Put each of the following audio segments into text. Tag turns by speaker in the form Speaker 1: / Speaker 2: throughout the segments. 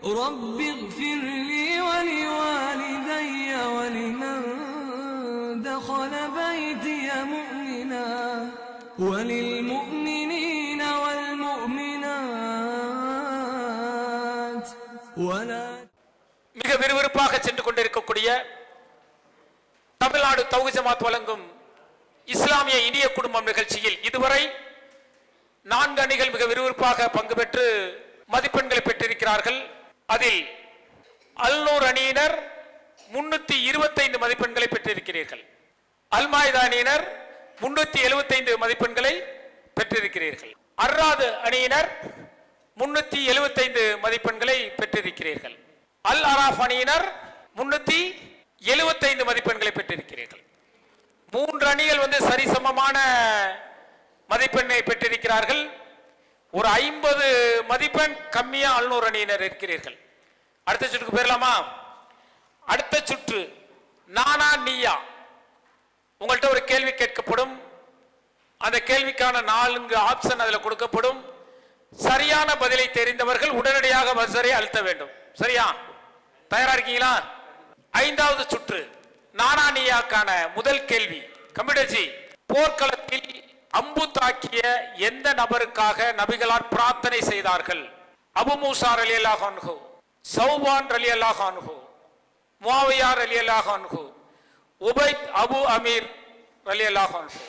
Speaker 1: رب اغفر لي ولوالدي ولمن دخل بيتي مؤمنا وللمؤمنين والمؤمنات ولا.
Speaker 2: மிக விறுவிறுப்பாக சென்று கொண்டிருக்கக்கூடிய தமிழ்நாடு தௌஹீத் ஜமாத் வழங்கும் இஸ்லாமிய இனிய குடும்பம் நிகழ்ச்சியில் இதுவரை 4 அணிகள் மிக விறுவிறுப்பாக பங்கு பெற்று மதிப்பெண்களை பெற்றிருக்கிறார்கள். அதில் அல்நூர் அணியினர் 325 மதிப்பெண்களை பெற்றிருக்கிறீர்கள். அல்மாய்தா அணியினர் 375 மதிப்பெண்களை பெற்றிருக்கிறீர்கள். அர்ராது அணியினர் 375 மதிப்பெண்களை பெற்றிருக்கிறீர்கள். அல் அராஃப் அணியினர் 375 மதிப்பெண்களை பெற்றிருக்கிறீர்கள். 3 அணிகள் சரிசமமான மதிப்பெண்ணை பெற்றிருக்கிறார்கள். ஒரு 50 மதிப்பெண் கம்மியா அல்நூர் அணியினர் இருக்கிறீர்கள். அடுத்த சுற்றுக்கு போயிடலாமா? அடுத்த சுற்று நானா நீயா. உங்கள்கிட்ட ஒரு கேள்வி கேட்கப்படும். அந்த கேள்விக்கான 4 ஆப்ஷன் அதில் கொடுக்கப்படும். சரியான பதிலை தெரிந்தவர்கள் உடனடியாக பஸ்ஸரை அழுத்த வேண்டும். சரியா? தயாரா இருக்கீங்களா? 5வது சுற்று நானா நீயாக்கான முதல் கேள்வி. கம்ப்யூட்டர்ஜி, போர்க்களத்தில் அம்பு தாக்கிய எந்த நபருக்காக நபிகளார் பிரார்த்தனை செய்தார்கள்? அபு மூசா ரலியல்லாஹு அன்ஹு, சௌபான் ரலியல்லாஹு அன்ஹு, முஆவியா ரலியல்லாஹு அன்ஹு, உபைத் அபு அமீர் ரலியல்லாஹு அன்ஹு.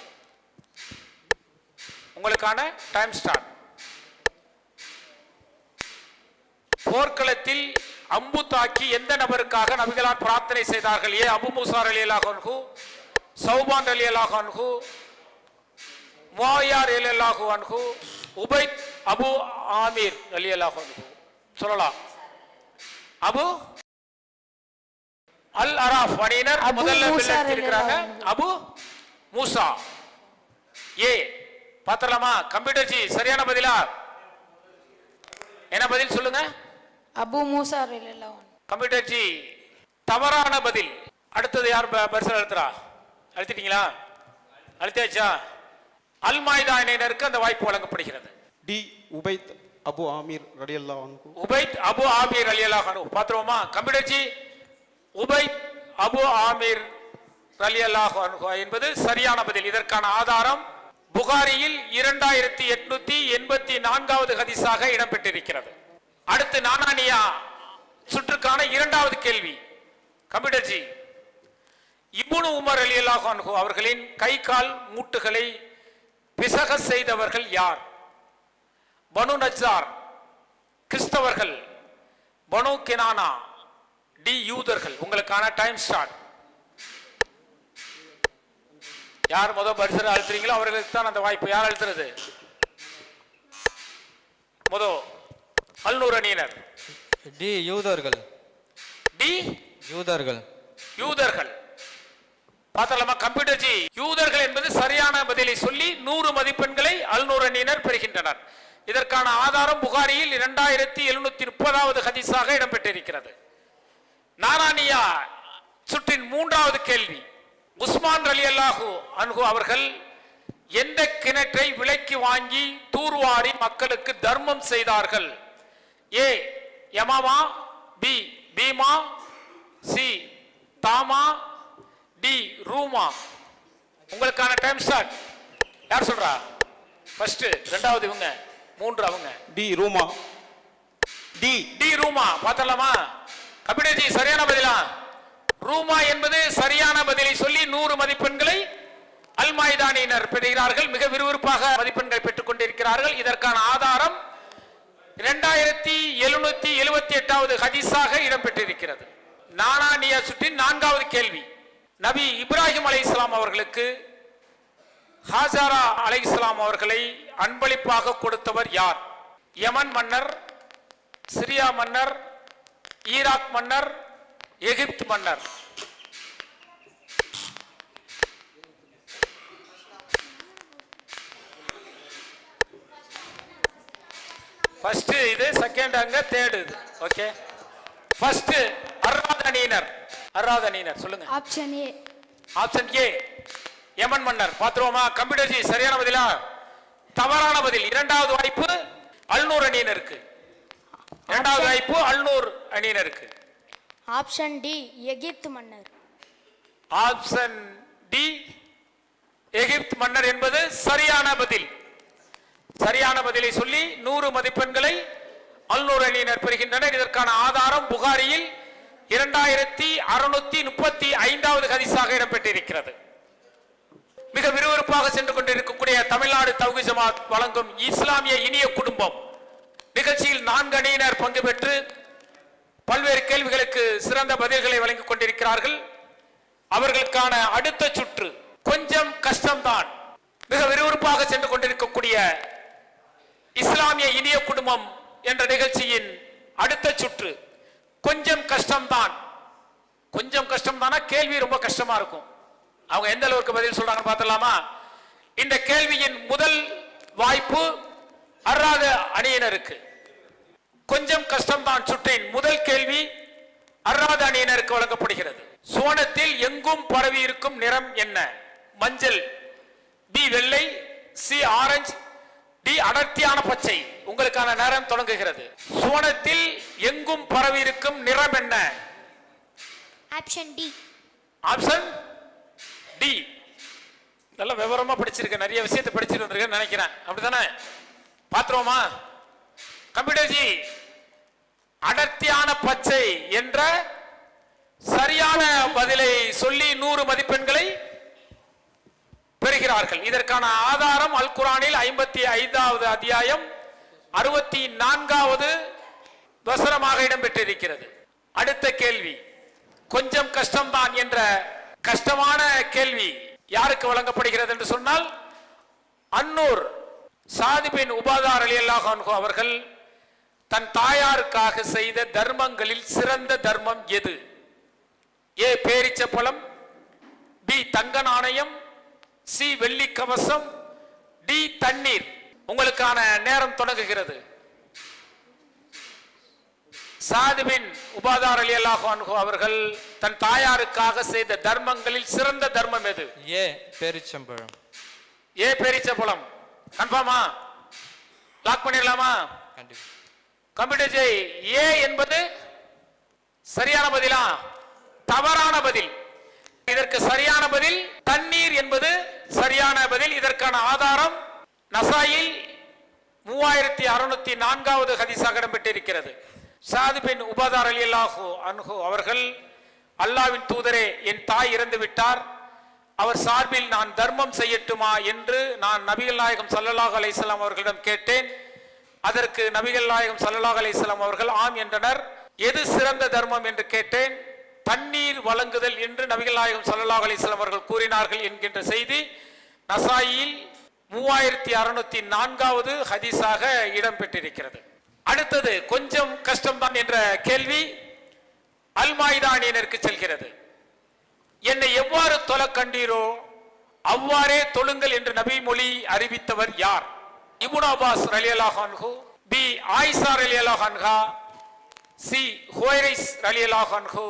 Speaker 2: உங்களுக்கான டைம் ஸ்டார்ட். போர்க்களத்தில் அம்பு தாக்கி எந்த நபருக்காக நபிகளார் பிரார்த்தனை செய்தார்கள்? ஏ அபு மூசா ரலியல்லாஹு அன்ஹு, சௌபான் ரலியல்லாஹு அன்ஹு, முஆவியா ரலியல்லாஹு அன்ஹு, உபைத் அபு ஆமீர் ரலியல்லாஹு அன்ஹு. சொல்லலாம். அபு அல் அராஃப் அணியினர் முதல்ல இருக்கிறாங்க. அபு மூசா. ஏ பாத்தலாமா? கம்ப்யூட்டர்ஜி சரியான பதிலா? என்ன பதில் சொல்லுங்க?
Speaker 3: அபு மூசா ரலியல்லாஹு அன்ஹு.
Speaker 2: கம்ப்யூட்டர்ஜி தவறான பதில். அடுத்தது யார் பரிசல் அழுத்துறா? அழுத்திட்டீங்களா? அழுத்தியாச்சா? அல் மாய்தா அணியினருக்கு அந்த வாய்ப்பு வழங்கப்படுகிறது.
Speaker 4: டி உபைத் அபு ஆமீர் ரலியல்லாஹு அன்ஹு.
Speaker 2: உபைத் அபு ஆமீர் ரலியல்லாஹு அன்ஹு. பாத்துருவோமா? கம்ப்யூட்டர்ஜி உபைத் அபு ஆமீர் ரலியல்லாஹு அன்ஹு என்பது சரியான பதில். இதற்கான ஆதாரம் புகாரியில் 2884வது ஹதீஸாக இடம்பெற்றிருக்கிறது. அடுத்து நானானியா சுற்றுக்கான 2வது கேள்வி. கம்ப்யூட்டர்ஜி, இப்னு உமர் ரலியல்லாஹு அன்ஹு அவர்களின் கை கால் மூட்டுகளை பிசக செய்தவர்கள் யார்? பனு நஜ்ஜார், கிறிஸ்தவர்கள், பனு கினானா, டி யூதர்கள். உங்களுக்கான டைம் ஸ்டார்ட். யார் முதல் பரிசரை அழுத்துறீங்களோ அவர்களுக்கு தான் அந்த வாய்ப்பு. யார் அழுத்துறது? அல்நூர் அணியினர்.
Speaker 5: டி யூதர்கள்.
Speaker 2: டி
Speaker 5: யூதர்கள்.
Speaker 2: யூதர்கள். பார்த்தலாமா? கம்ப்யூட்டர்ஜி யூதர்கள் என்பது சரியான பதிலை சொல்லி 100 மதிப்பெண்களை அல்நூர் அணியினர் பெறுகின்றனர். இதற்கான ஆதாரம் புகாரியில் 2730வது ஹதீஸாக இடம்பெற்றிருக்கிறது. நானானியா சுற்றின் 3வது கேள்வி. உஸ்மான் ரலியல்லாஹு அன்ஹு அவர்கள் எந்த கிணற்றை விலைக்கு வாங்கி தூர்வாரி மக்களுக்கு தர்மம் செய்தார்கள்? ஏ யமாமா, பி பீமா, சி தாமா, டி ரூமா. உங்களுக்கான டைம் ஸ்டார்ட். யார் சொல்றா? ஃபர்ஸ்ட், 2வது இவங்க, 3 அவங்க.
Speaker 4: டி ரூமா.
Speaker 2: டி டி ரூமா. பார்த்தலாமா? கபிடஜி சரியான பதிலா? ரூமா என்பது சரியான பதிலை சொல்லி 100 மதிப்பெண்களை அல் மாய்தானியினர் பெறுகிறார்கள். மிக விறுவிறுப்பாக மதிப்பெண்களை பெற்றுக் கொண்டிருக்கிறார்கள். இதற்கான ஆதாரம் 2778வது ஹதீஸாக இடம்பெற்றிருக்கிறது. நானானியா சுற்றின் 4வது கேள்வி. நபி இப்ராஹிம் அலைஹிஸ்ஸலாம் அவர்களுக்கு ஹாஜரா அலைஹிஸ்ஸலாம் அவர்களை அன்பளிப்பாக கொடுத்தவர் யார்? யமன் மன்னர், சிரியா மன்னர், ஈராக் மன்னர், எகிப்து மன்னர். ஃபர்ஸ்ட் இது, செகண்ட் அங்க, தேர்ட் இது. ஓகே, ஃபர்ஸ்ட் அர்ராத் அணியினர். அர்ராத் அணியினர் சொல்லுங்க.
Speaker 3: Option A.
Speaker 2: ஆப்ஷன் ஏ யமன் மன்னர். பாத்துருவோமா? கம்ப்யூட்டர் ஜி சரியான பதிலா? தவறான பதில். 2வது வாய்ப்பு அல்நூர் அணியினருக்கு. இரண்டாவது வாய்ப்பு அல்நூர் அணியினருக்கு.
Speaker 3: ஆப்ஷன் டி எகிப்து மன்னர்.
Speaker 2: ஆப்ஷன் டி எகிப்து மன்னர் என்பது சரியான பதில். சரியான பதிலை சொல்லி 100 மதிப்பெண்களை அல்நூர் அணியினர் பெறுகின்றனர். இதற்கான ஆதாரம் புகாரியில் 2635வது ஹதீஸாக இடம்பெற்றிருக்கிறது. மிக விறுவிறுப்பாக சென்று கொண்டிருக்கக்கூடிய தமிழ்நாடு தௌஹீத் ஜமாத் வழங்கும் இஸ்லாமிய இனிய குடும்பம் நிகழ்ச்சியில் 4 அணியினர் பங்கு பெற்று பல்வேறு கேள்விகளுக்கு சிறந்த பதில்களை வழங்கிக் கொண்டிருக்கிறார்கள். அவர்களுக்கான அடுத்த சுற்று கொஞ்சம் கஷ்டம்தான். மிக விறுவிறுப்பாக சென்று கொண்டிருக்கக்கூடிய இஸ்லாமிய இனிய குடும்பம் என்ற நிகழ்ச்சியின் அடுத்த சுற்று கொஞ்சம் கஷ்டம்தான். கொஞ்சம் கஷ்டம்தானா கேள்வி ரொம்ப கஷ்டமா இருக்கும். அவங்க எந்த அளவுக்கு பதில் சொல்றாங்க பார்த்தலாமா? இந்த கேள்வியின் முதல் வாய்ப்பு அர்ராத அணியினருக்கு. கொஞ்சம் கஷ்டம்தான் சுற்றின் முதல் கேள்வி அர்ராத அணியினருக்கு வழங்கப்படுகிறது. சுவனத்தில் எங்கும் பரவி இருக்கும் நிறம் என்ன? மஞ்சள், பி வெள்ளை, சி ஆரஞ்சு, டி அடர்த்தியான பச்சை. உங்களுக்கான நேரம் தொடங்குகிறது. சுவனத்தில் எங்கும் பரவி இருக்கும் நிறம் என்ன?
Speaker 3: Option D.
Speaker 2: Option D. நல்ல விவரமா படிச்சிருக்க, நிறைய விஷயத்தை படிச்சுட்டு வந்திருக்கேன்னு நினைக்கிறேன். அப்படித்தானே? பாத்துருவோமா? கம்ப்யூட்டர் ஜி, அடர்த்தியான பச்சை என்ற சரியான பதிலை சொல்லி 100 மதிப்பெண்களை பெறுகிறார்கள். இதற்கான ஆதாரம் அல் குர்ஆனில் 55வது அத்தியாயம் 64வது வசனமாக இடம்பெற்றிருக்கிறது. அடுத்த கேள்வி கொஞ்சம் கஷ்டம்தான் என்ற கஷ்டமான கேள்வி யாருக்கு வழங்கப்படுகிறது என்று சொன்னால், அன்னூர் சாத் பின் உபாதா ரலியல்லாஹு அன்ஹு அவர்கள் தன் தாயாருக்காக செய்த தர்மங்களில் சிறந்த தர்மம் எது? ஏ பேரிச்சப்பழம், பி தங்க நாணயம், சி வெள்ளி கவசம், டி தண்ணீர். உங்களுக்கான நேரம் தொடங்குகிறது. சாத் பின் உபாதா ரலியல்லாஹு அன்ஹு அவர்கள் தன் தாயாருக்காக செய்த தர்மங்களில் சிறந்த தர்மம் எது?
Speaker 5: ஏ பேரிச்சம்பழம்.
Speaker 2: ஏ பேரிச்சப்பழம். கன்ஃபார்மா? லாக் பண்ணிடலாமா?
Speaker 5: கண்டிப்பா.
Speaker 2: கம்ப்யூட்டர் ஜெய், ஏ என்பது சரியான பதிலா? தவறான பதில். இதற்கு சரியான பதில் தண்ணீர் என்பது சரியான பதில். இதற்கான ஆதாரம் நசாயில் 3604வது ஹதீஸாக இடம்பெற்றிருக்கிறது. சாத் பின் உபாதா ரலியல்லாஹு அன்ஹு அவர்கள், அல்லாஹ்வின் தூதரே, என் தாய் இறந்து விட்டார், அவர் சார்பில் நான் தர்மம் செய்யட்டுமா என்று நான் நபிகள் நாயகம் ஸல்லல்லாஹு அலைஹி வஸல்லம் அவர்களிடம் கேட்டேன். அதற்கு நபிகள் நாயகம் ஸல்லல்லாஹு அலைஹி வஸல்லம் அவர்கள் ஆம் என்றனர். எது சிறந்த தர்மம் என்று கேட்டேன். தண்ணீர் வழங்குதல் என்று நபிகள் நாயகம் ஸல்லல்லாஹு அலைஹி வஸல்லம் அவர்கள் கூறினார்கள் என்கின்ற செய்தி நசாயில் 3604வது ஹதீஸாக இடம்பெற்றிருக்கிறது. அடுத்தது கொஞ்சம் கஷ்டம்தான் என்ற கேள்வி அல் மாயிதா அணியினருக்கு செல்கிறது. என்னை எவ்வாறு தொழ கண்டீரோ அவ்வாறே தொழுங்கள் என்று நபி மொழி அறிவித்தவர் யார்? இப்னு அப்பாஸ் ரலியல்லாஹு அன்ஹு, பி ஆயிஷா ரலியல்லாஹு அன்ஹா, சி ஹுவைரைஸ் ரலியல்லாஹு அன்ஹு,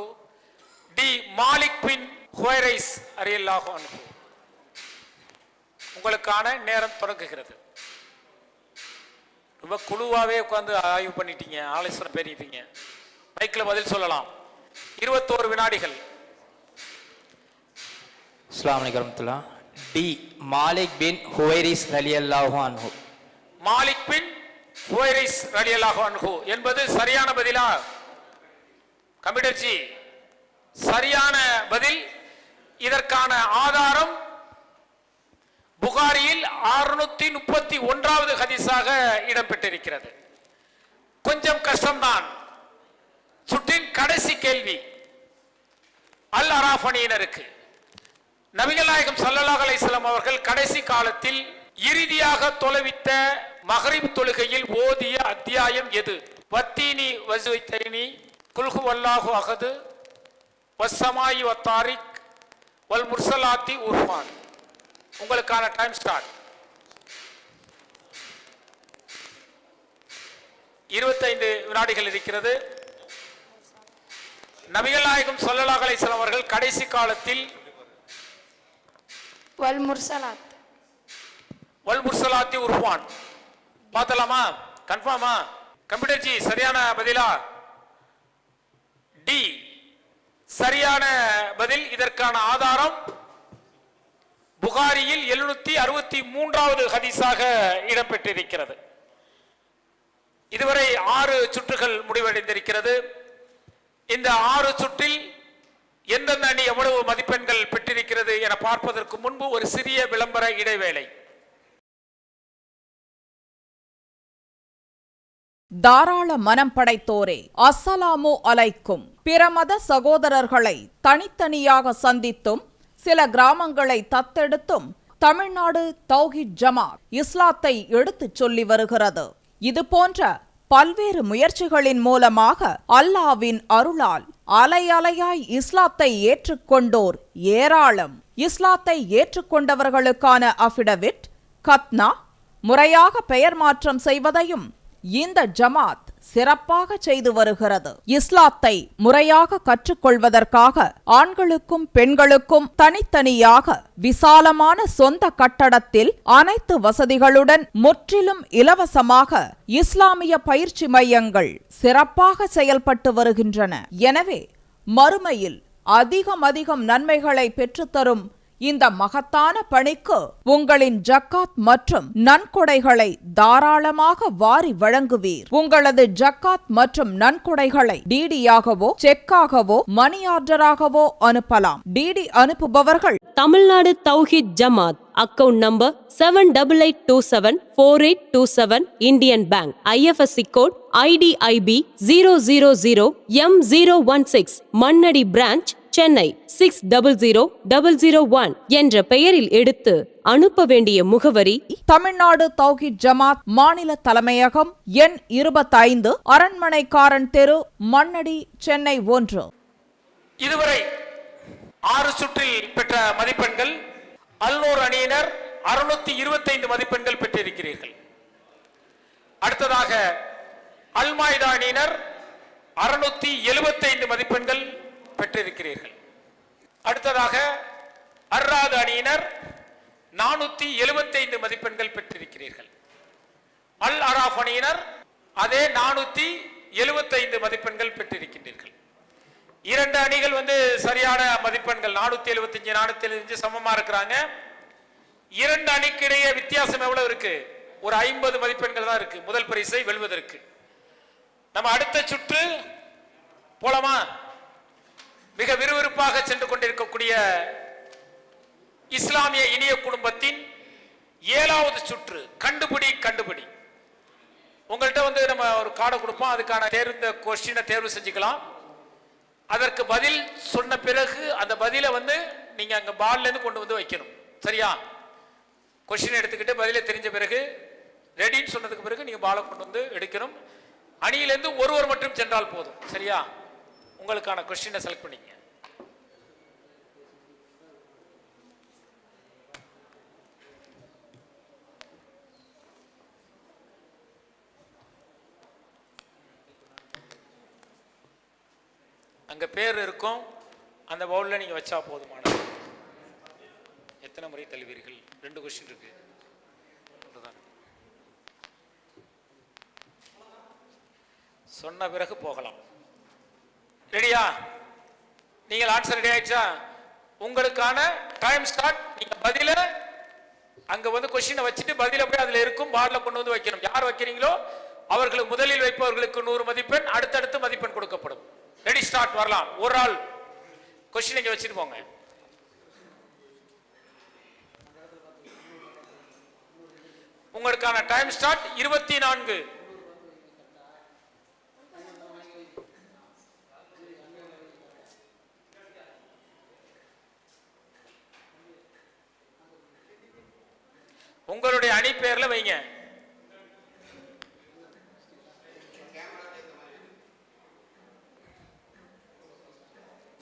Speaker 2: டி மாலிக் பின் ஹுவைரைஸ் ரலியல்லாஹு அன்ஹு. உங்களுக்கான நேரம் தொடங்குகிறது. ரொம்ப குழுவாவே உட்கார்ந்து ஆய்வு பண்ணிட்டீங்க, ஆலோசனை பெறீங்க. மைக்கில் பதில் சொல்லலாம். 21 வினாடிகள்.
Speaker 6: அஸ்ஸலாமு அலைக்கும் வரஹ்மத்துல்லாஹ். டி மாலிக் பின் ஹுவைரிஸ் ரலியல்லாஹு அன்ஹு.
Speaker 2: மாலிக் பின் ஹுவைரிஸ் ரலியல்லாஹு அன்ஹு என்பது சரியான பதிலா? கம்ப்யூட்டர் ஜி, சரியான பதில். இதற்கான ஆதாரம் புகாரியில் 631வது ஹதீஸாக இடம்பெற்றிருக்கிறது. கொஞ்சம் கஷ்டம்தான். சுற்றின் கடைசி கேள்வி அல் அராஃப் அணியினருக்கு. நபிகள் நாயகம் ஸல்லல்லாஹு அலைஹி வஸல்லம் அவர்கள் கடைசி காலத்தில் இறுதியாக தொழுவித்த மக்ரிப் தொழுகையில் ஓதிய அத்தியாயம் எது? வத்தீனி வஸுவைத்தனி, குல் ஹுவல்லாஹு அஹது, வஸ்ஸமாயி வத்தாரிக், வல் முர்சலாத்தி உர்ஃபான். உங்களுக்கான டைம் ஸ்டார்ட். 25 வினாடிகள் இருக்கிறது. நபிகள் நாயகம் ஸல்லல்லாஹு அலைஹி வஸல்லம் அவர்கள் கடைசி காலத்தில்
Speaker 3: வல் முர்சலாத்.
Speaker 2: வல் முர்சலாத்தி உர்ஃபான். பார்த்தலாமா? கன்ஃபார்மா? கம்ப்யூட்டர் ஜி சரியான பதிலா? டி சரியான பதில். இதற்கான ஆதாரம் புகாரியில் 763வது ஹதீஸாக இடம்பெற்றிருக்கிறது. இதுவரை 6 சுற்றுகள் முடிவடைந்திருக்கிறது. இந்த 6 சுற்றில் எந்தெந்த அணி எவ்வளவு மதிப்பெண்கள் பெற்றிருக்கிறது என பார்ப்பதற்கு முன்பு ஒரு சிறிய விளம்பர இடைவேளை.
Speaker 7: தாராள மனம் படைத்தோரே, அஸ்ஸலாமு அலைக்கும். பிற மத சகோதரர்களை தனித்தனியாக சந்தித்தும் சில கிராமங்களை தத்தெடுத்தும் தமிழ்நாடு தௌஹீத் ஜமாத் இஸ்லாத்தை எடுத்துச் சொல்லி வருகிறது. இது போன்ற பல்வேறு முயற்சிகளின் மூலமாக அல்லாஹ்வின் அருளால் அலை அலையாய் இஸ்லாத்தை ஏற்றுக்கொண்டோர் ஏராளம். இஸ்லாத்தை ஏற்றுக்கொண்டவர்களுக்கான அஃபிடவிட், கத்னா முறையாக பெயர் மாற்றம் செய்வதையும் இந்த ஜமாத் சிறப்பாக செய்து வருகிறது. இஸ்லாத்தை முறையாக கற்றுக்கொள்வதற்காக ஆண்களுக்கும் பெண்களுக்கும் தனித்தனியாக விசாலமான சொந்த கட்டடத்தில் அனைத்து வசதிகளுடன் முற்றிலும் இலவசமாக இஸ்லாமிய பயிற்சி மையங்கள் சிறப்பாக செயல்பட்டு வருகின்றன. எனவே மறுமையில் அதிகம் நன்மைகளை பெற்றுத்தரும் இந்த மகத்தான பணிக்கு உங்களின் ஜக்காத் மற்றும் நன்கொடைகளை தாராளமாக வாரி வழங்குவீர். உங்களது ஜக்காத் மற்றும் நன்கொடைகளை டிடியாகவோ செக்காகவோ மணி ஆர்டராகவோ அனுப்பலாம். டிடி அனுப்புபவர்கள்
Speaker 8: Tamil Nadu Thowheed Jamath, account number 78274827, Indian bank, IFSC code IDIB 000M016, Mannadi branch, Chennai 600001 என்ற பெயரில் எடுத்து அனுப்ப வேண்டிய முகவரி:
Speaker 7: தமிழ்நாடு தௌஹீத் ஜமாத் மாநில தலைமையகம், எண் 25, அரண்மனைக்காரன் தெரு, மண்ணடி, சென்னை 1.
Speaker 2: இதுவரை 6 சுற்றில் பெற்ற மதிப்பெண்கள்: அல்நூர் அணியினர் 625 மதிப்பெண்கள் பெற்றிருக்கிறீர்கள். அடுத்ததாக அல்மாய்தா அணியினர் 675 மதிப்பெண்கள் பெற்றிருக்கிறீர்கள். அடுத்ததாக அர்ராத் அணியினர் 475 மதிப்பெண்கள் பெற்றிருக்கிறீர்கள். அல் அராஃப் அணியினர் அதே 475 மதிப்பெண்கள் பெற்றிருக்கின்றீர்கள். 2 அணிகள் சரியான மதிப்பெண்கள் 475 475 சமமா இருக்கிறாங்க. 2 அணிக்கு இடையே வித்தியாசம் எவ்வளவு இருக்கு? ஒரு 50 மதிப்பெண்கள் தான் இருக்கு முதல் பரிசை வெல்வதற்கு. நம்ம அடுத்த சுற்று போலாமா? மிக விறுவிறுப்பாக சென்று கொண்டிருக்கக்கூடிய இஸ்லாமிய இனிய குடும்பத்தின் 7வது சுற்று கண்டுபிடி. உங்கள்கிட்ட நம்ம ஒரு கார்டை கொடுப்போம். அதுக்கான கொஸ்டினை தேர்வு செஞ்சுக்கலாம். அதற்கு பதில் சொன்ன பிறகு அந்த பதிலை நீங்க அங்க பால்ல இருந்து கொண்டு வந்து வைக்கணும். சரியா? கொஸ்டின் எடுத்துக்கிட்டு பதிலை தெரிஞ்ச பிறகு ரெடின்னு சொன்னதுக்கு பிறகு நீங்க பாலை கொண்டு வந்து எடுக்கணும். அணியிலிருந்து ஒருவர் மட்டும் சென்றால் போதும். சரியா? உங்களுக்கான கொஸ்டினை செலக்ட் பண்ணிங்க. அங்க பேர் இருக்கும். அந்த பவுல்ல நீங்க வச்சா போதுமானது. எத்தனை முறை தள்ளுவீர்கள்? 2 கொஸ்டின் இருக்கு. சொன்ன பிறகு போகலாம். ரெடியா? நீங்கள் ஆன்சர் ரெடி ஆயிடுச்சா? உங்களுக்கான டைம் ஸ்டார்ட். நீங்க பதில அங்க கொஸ்டினை வச்சுட்டு பதில போய் அதுல இருக்கும் பால்ல கொண்டு வந்து வைக்கணும். யார் வைக்கிறீங்களோ அவர்களுக்கு முதலில் வைப்பவர்களுக்கு 100 மதிப்பெண், அடுத்தடுத்து மதிப்பெண் கொடுக்கப்படும். Ready start. வரலாம். ஒரு ஆள் கொஸ்டின் இங்க வச்சுட்டு போங்க. உங்களுக்கான டைம் ஸ்டார்ட் 24. உங்களுடைய அணி பேர்ல வைங்க.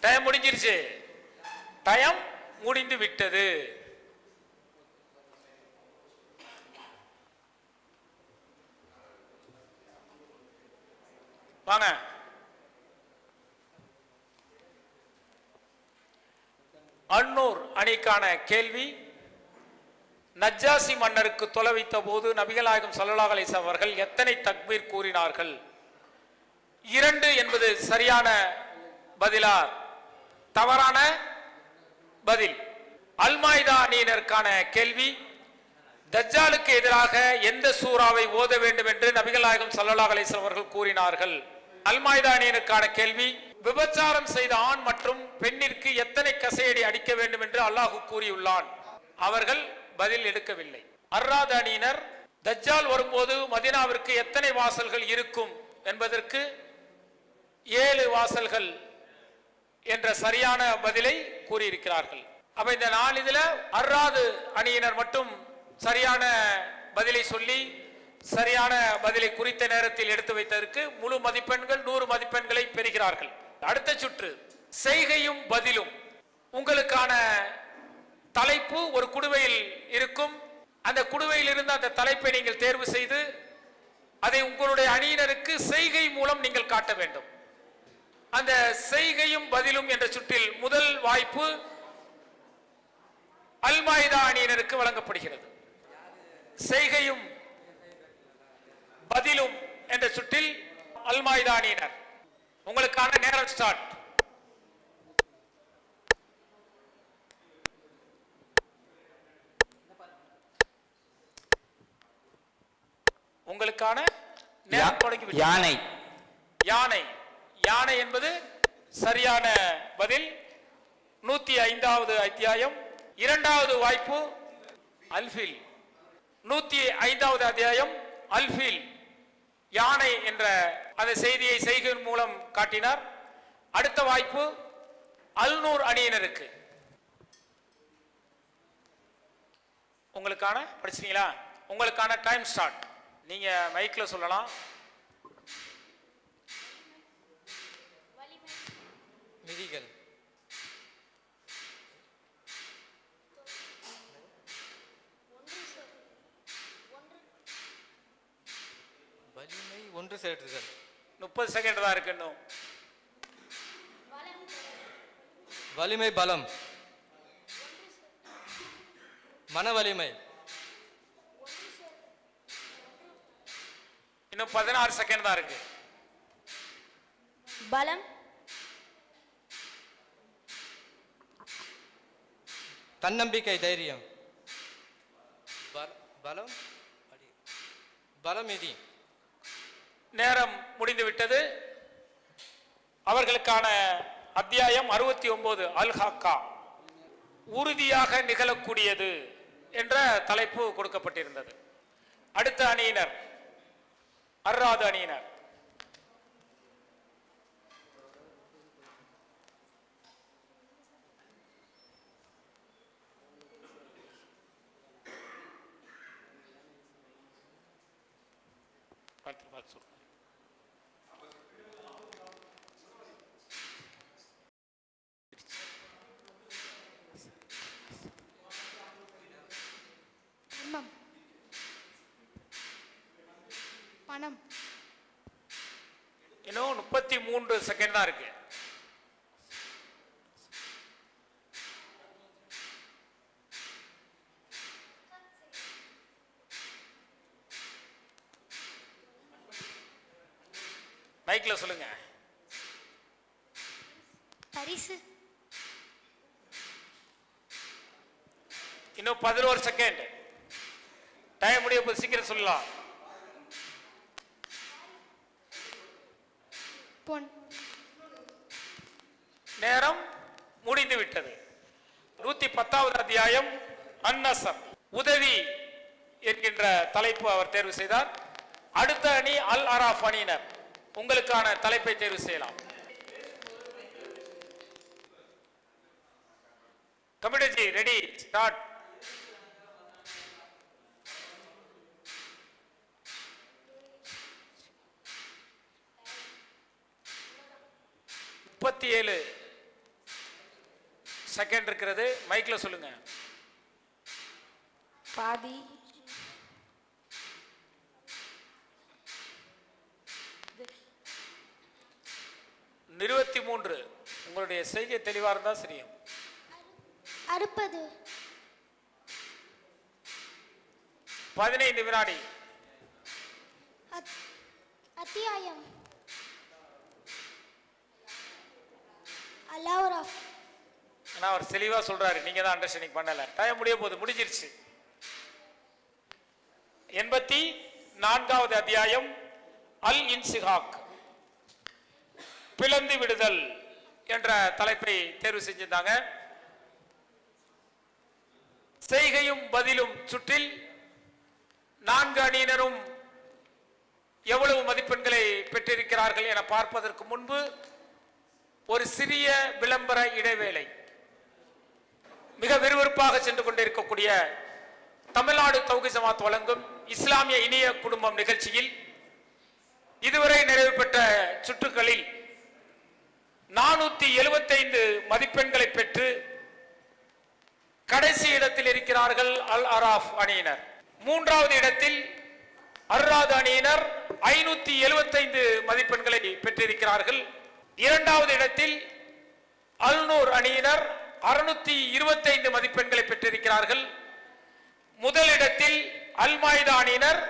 Speaker 2: டைம் முடிஞ்சிருச்சு. டைம் முடிந்து விட்டது. வாங்க. அன்னூர் அணிக்கான கேள்வி: நஜ்ஜாசி மன்னருக்கு தொலை வைத்த போது நபிகள் நாயகம் ஸல்லல்லாஹு அலைஹி வஸல்லம் அவர்கள் எத்தனை தக்பீர் கூறினார்கள்? 2 என்பது சரியான பதிலா? தவறான பதில். அல்-மாயிதா அணியினருக்கான கேள்வி, தஜ்ஜாலுக்கு எதிராக எந்த சூறாவை ஓத வேண்டும் என்று நபிகள் நாயகம் ஸல்லல்லாஹு அலைஹி வஸல்லம் அவர்கள் கூறினார்கள்? அல்-மாயிதா அணியினருக்கான கேள்வி, விபச்சாரம் செய்த ஆண் மற்றும் பெண்ணிற்கு எத்தனை கசையடி அடிக்க வேண்டும் என்று அல்லாஹ் கூறியுள்ளான்? அவர்கள் பதில் எடுக்கவில்லை. அர்ராத் அணியினர், தஜ்ஜால் வரும்போது மதீனாவிற்கு எத்தனை வாசல்கள் இருக்கும் என்பதற்கு 7 வாசல்கள் என்ற சரியான பதிலை கூறியிருக்கிறார்கள். அப்ப இந்த நாளிதுல அர்ராது அணியினர் மட்டும் சரியான பதிலை சொல்லி சரியான பதிலை குறித்த நேரத்தில் எடுத்து வைத்ததற்கு முழு மதிப்பெண்கள் 100 மதிப்பெண்களை பெறுகிறார்கள். அடுத்த சுற்று செய்கையும் பதிலும். உங்களுக்கான தலைப்பு ஒரு குடுவையில் இருக்கும். அந்த குடுவையில் இருந்து அந்த தலைப்பை நீங்கள் தேர்வு செய்து அதை உங்களுடைய அணியினருக்கு செய்கை மூலம் நீங்கள் காட்ட வேண்டும். அந்த செய்கையும் பதிலும் என்ற சுற்றில் முதல் வாய்ப்பு அல்-மாயிதா அணியினருக்கு வழங்கப்படுகிறது. செய்கையும் பதிலும் என்ற சுற்றில் அல்-மாயிதா அணியினர், உங்களுக்கான நேரம் ஸ்டார்ட். உங்களுக்கான நேரம் தொடங்கி.
Speaker 6: யானை.
Speaker 2: யானை. யானை என்பது சரியான பதில். 105வது அத்தியாயம். இரண்டாவது வாய்ப்பு அல்ஃபில். 105வது அத்தியாயம் அல்ஃபில். யானை என்ற அந்த செய்தியை செய்கையின் மூலம் காட்டினார். அடுத்த வாய்ப்பு அல்-நூர் அணியினருக்கு. உங்களுக்கான படிச்சீங்களா? உங்களுக்கான டைம் ஸ்டார்ட். நீங்க மைக்ல சொல்லலாம்.
Speaker 5: மிதிகள். வலிமை ஒன்று சேர்த்துதல்.
Speaker 2: 30 செகண்ட் தான் இருக்கு இன்னும்.
Speaker 5: வலிமை பலம். மன வலிமை.
Speaker 2: இன்னும் 16 செகண்ட் தான் இருக்கு.
Speaker 3: பலம்.
Speaker 5: தன்னம்பிக்கை, தைரியம். பலம். பலமிதி.
Speaker 2: நேரம் முடிந்து விட்டது. அவர்களுக்கான அத்தியாயம் 69 அல்-ஹக்கா, உறுதியாக நிகழக்கூடியது என்ற தலைப்பு கொடுக்கப்பட்டிருந்தது. அடுத்த அணியினர் அர்ராது அணியினர்.
Speaker 3: பணம்.
Speaker 2: இன்னும் 33 செகண்ட் தான் இருக்கு. மைக்ல சொல்லுங்க.
Speaker 3: பரிசு.
Speaker 2: இன்னும் 11 செகண்ட். டைம் முடிய போது சீக்கிரம் சொல்லலாம்.
Speaker 3: பொன்.
Speaker 2: நேரம் முடிந்து விட்டது. 110வது அத்தியாயம் அன்-நஸர், உதவி என்கின்ற தலைப்பு அவர் தேர்வு செய்தார். அடுத்த அணி அல்-அராஃப் அணியினர். உங்களுக்கான தலைப்பை தேர்வு செய்யலாம். Committee G ready, start. Second இருக்கிறது. மைக்ல சொல்லுங்க.
Speaker 3: பாதி.
Speaker 2: 23. உங்களுடைய செய்கை தெளிவா இருந்தா சரியும்.
Speaker 3: அறுப்பது.
Speaker 2: 15 வினாடி.
Speaker 3: அத்தியாயம் அல்லாஹ்.
Speaker 2: ஆனா அவர் தெளிவா சொல்றாரு, நீங்க தான் அண்டர்ஸ்டாண்டிங் பண்ணல. டைம் முடிய போகுது, முடிஞ்சிருச்சு. 84வது அத்தியாயம் அல் இன்சிஹாக், பிளந்து விடுதல் என்ற தலைப்பை தேர்வு செஞ்சிருந்தாங்க. செய்கையும் பதிலும் சுற்றில் 4 அணியினரும் எவ்வளவு மதிப்பெண்களை பெற்றிருக்கிறார்கள் என பார்ப்பதற்கு முன்பு ஒரு சிறிய விளம்பர இடைவேளை. மிக விறுவிறுப்பாக சென்று கொண்டிருக்கக்கூடிய தமிழ்நாடு தௌஹீத் ஜமாத் வழங்கும் இஸ்லாமிய இனிய குடும்பம் நிகழ்ச்சியில் இதுவரை நிறைவு பெற்ற சுற்றுகளில் 475 மதிப்பெண்களை பெற்று கடைசி இடத்தில் இருக்கிறார்கள் அல் அராஃப் அணியினர். 3வது இடத்தில் அர்ராத் அணியினர் 575 மதிப்பெண்களை பெற்றிருக்கிறார்கள். 2வது இடத்தில் அல்நூர் அணியினர் 625 மதிப்பெண்களை பெற்றிருக்கிறார்கள். முதலிடத்தில் அல் மாய்தா அணியினர்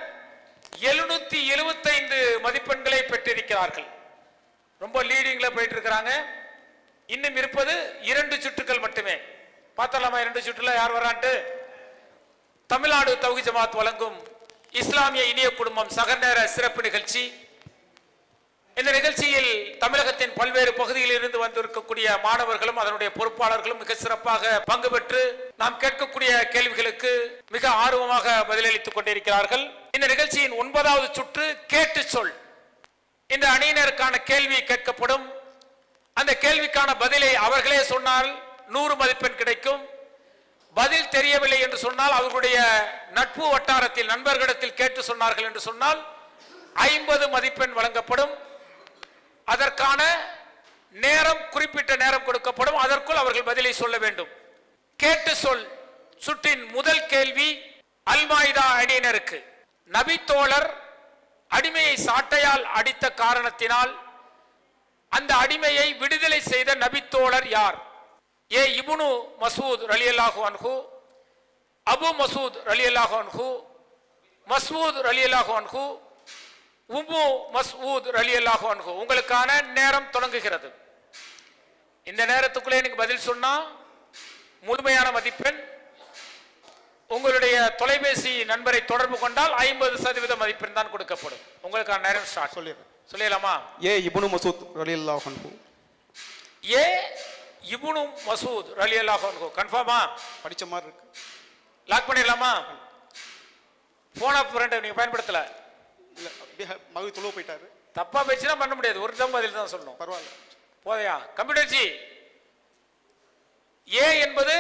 Speaker 2: 775 மதிப்பெண்களை பெற்றிருக்கிறார்கள். ரொம்ப லீடிங்ல போயிட்டு இருக்கிறாங்க. இன்னும் இருப்பது 2 சுற்றுகள் மட்டுமே. பார்த்தலாமா 2 சுற்றுல யார் வரான்ட்டு? தமிழ்நாடு தௌஹீத் ஜமாத் வழங்கும் இஸ்லாமிய இனிய குடும்பம் சகநேர சிறப்பு நிகழ்ச்சி. இந்த நிகழ்ச்சியில் தமிழகத்தின் பல்வேறு பகுதியில் இருந்து வந்திருக்கக்கூடிய மாணவர்களும் அதனுடைய பொறுப்பாளர்களும் மிக சிறப்பாக பங்கு பெற்று நாம் கேட்கக்கூடிய கேள்விகளுக்கு மிக ஆர்வமாக பதிலளித்துக் கொண்டிருக்கிறார்கள். இந்த நிகழ்ச்சியின் 9வது சுற்று கேட்டு சொல். இந்த அணியினருக்கான கேள்வி கேட்கப்படும். அந்த கேள்விக்கான பதிலை அவர்களே சொன்னால் 100 மதிப்பெண் கிடைக்கும். பதில் தெரியவில்லை என்று சொன்னால் அவர்களுடைய நட்பு வட்டாரத்தில் நண்பர்களிடத்தில் கேட்டு சொன்னார்கள் என்று சொன்னால் 50 மதிப்பெண் வழங்கப்படும். அதற்கான நேரம், குறிப்பிட்ட நேரம் கொடுக்கப்படும். அதற்குள் அவர்கள் பதிலை சொல்ல வேண்டும். கேட்டு சொல் சுற்றின் முதல் கேள்வி அல் மாய்தா அணியினருக்கு. நபித்தோழர் அடிமையை சாட்டையால் அடித்த காரணத்தினால் அந்த அடிமையை விடுதலை செய்த நபித்தோழர் யார்? ஏ இப்னு மசூத் ரலியல்லாஹு அன்ஹு, அபு மசூத் ரலியல்லாஹு அன்ஹு, மஸ்ஊத் ரலியல்லாஹு அன்ஹு, உம்மு மஸ்ஊத் ரலியல்லாஹு அன்ஹு. உங்களுக்கான நேரம் தொடங்குகிறது. இந்த நேரத்துக்குள்ளே நீங்க பதில் சொன்னா முழுமையான மதிப்பெண். உங்களுடைய தொலைபேசி நண்பரை தொடர்பு கொண்டால் 50% மதிப்பெண் தான் கொடுக்கப்படும். உங்களுக்கான நேரம் ஸ்டார்ட். சொல்லிடலாமா?
Speaker 4: ஏ இப்னு மசூத் ரலியல்லாஹு அன்ஹு.
Speaker 2: ஏ இப்னு மசூத் ரலியல்லாஹு அன்ஹு. கன்ஃபார்மா?
Speaker 4: படிச்ச மாதிரி இருக்கு.
Speaker 2: லாக் பண்ணிடலாமா? போன் ஆஃப் ஃப்ரெண்ட் நீங்க பயன்படுத்தல.
Speaker 4: இல்ல அப்படியே மகவி தொழுவ போயிட்டாரு.
Speaker 2: தப்பா பேசினா பண்ண முடியாது. ஒரு தம் பதில் தான் சொல்லணும்.
Speaker 4: பரவாயில்ல.
Speaker 2: போதையா கம்ப்யூட்டர் ஜி? ஏ என்பது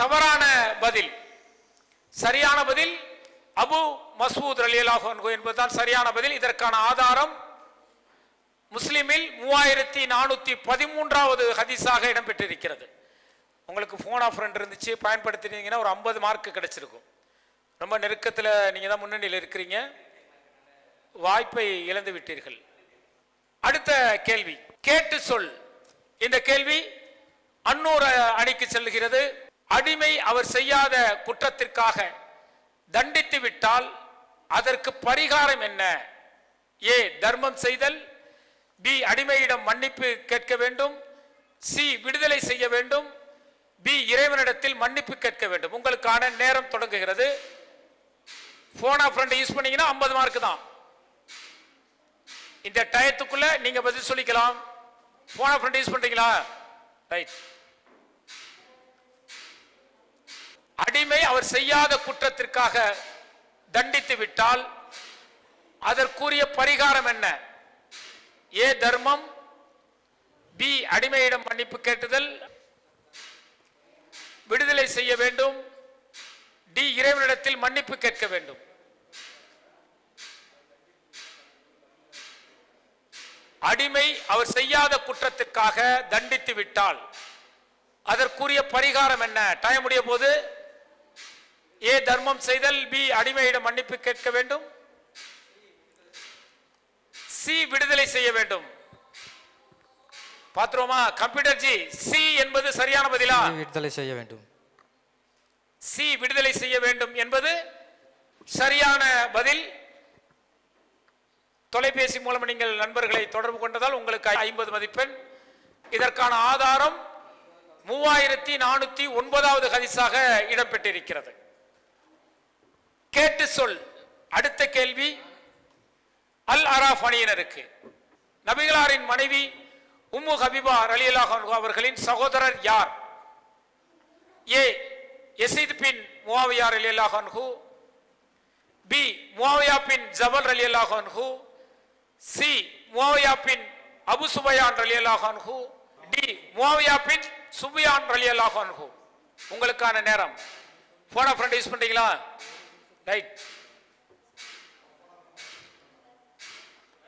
Speaker 2: தவறான பதில். சரியான பதில் அபு மஸ்ஊத் ரலியல்லாஹு அன்ஹு என்பதுதான் சரியான பதில். இதற்கான ஆதாரம் முஸ்லிமில் 3413வது ஹதீஸாக இடம்பெற்றிருக்கிறது. உங்களுக்கு போன் ஆஃப் ஃப்ரெண்ட் இருந்துச்சு, பயன்படுத்தினீங்கன்னா ஒரு 50 மார்க் கிடைச்சிருக்கும். ரொம்ப நெருக்கத்தில் நீங்க தான் முன்னணியில் இருக்கிறீங்க, வாய்ப்பை இழந்து விட்டீர்கள். அடுத்த கேள்வி கேட்டு சொல். இந்த கேள்வி அன்னூர் அணிக்கு செல்கிறது. அடிமை அவர் செய்யாத குற்றத்திற்காக தண்டித்து விட்டால் அதற்கு பரிகாரம் என்ன? ஏ தர்மம் செய்தல், பி அடிமையிடம் மன்னிப்பு கேட்க வேண்டும், சி விடுதலை செய்ய வேண்டும், பி இறைவனிடத்தில் மன்னிப்பு கேட்க வேண்டும். உங்களுக்கான நேரம் தொடங்குகிறது. போன் ஆஃப் ஃப்ரெண்ட் யூஸ் பண்ணீங்கன்னா 50 மார்க் தான். இந்த டயத்துக்குள்ள நீங்க பதில் சொல்லிக்கலாம். போன் ஆஃப் ஃப்ரெண்ட் யூஸ் பண்றீங்களா? ரைட். அடிமை அவர் செய்யாத குற்றத்திற்காக தண்டித்து விட்டால் அதற்குரிய பரிகாரம் என்ன? ஏ தர்மம், பி அடிமையிடம் மன்னிப்பு கேட்டுதல், விடுதலை செய்ய வேண்டும், டி இறைவனிடத்தில் மன்னிப்பு கேட்க வேண்டும். அடிமை அவர் செய்யாத குற்றத்திற்காக தண்டித்து விட்டால் அதற்குரிய பரிகாரம் என்ன? டைம் முடிய போது. ஏ தர்மம் செய்தல், பி அடிமையிடம் மன்னிப்பு கேட்க வேண்டும், சி விடுதலை செய்ய வேண்டும். பாத்துருவோமா கம்ப்யூட்டர் ஜி? சி என்பது சரியான பதிலா?
Speaker 5: விடுதலை செய்ய வேண்டும்.
Speaker 2: சி விடுதலை செய்ய வேண்டும் என்பது சரியான பதில். தொலைபேசி மூலம் நீங்கள் நண்பர்களை தொடர்பு கொண்டதால் உங்களுக்கு 50 மதிப்பெண். இதற்கான ஆதாரம் 3409வது ஹதீஸாக இடம்பெற்றிருக்கிறது. கேட்டு சொல். அடுத்த கேள்வி அல் அராஃப் அணியினருக்கு. நபிகளாரின் மனைவி உம்மு ஹபீபா ரலியல்லாஹு அன்ஹா அவர்களின் சகோதரர் யார்? ஏ யஸீத் பின் முஆவியா ரலியல்லாஹு அன்ஹு, பி முஆவியா பின் ஜபல் ரலியல்லாஹு அன்ஹு, சி முஆவியா பின் அபு சுபயான் ரலியல்லாஹு அன்ஹு, டி முஆவியா பின் சுபியான் ரலியல்லாஹு அன்ஹு. உங்களுக்கான நேரம். போன ஃப்ரெண்ட் யூஸ் பண்றீங்களா? ரைட்.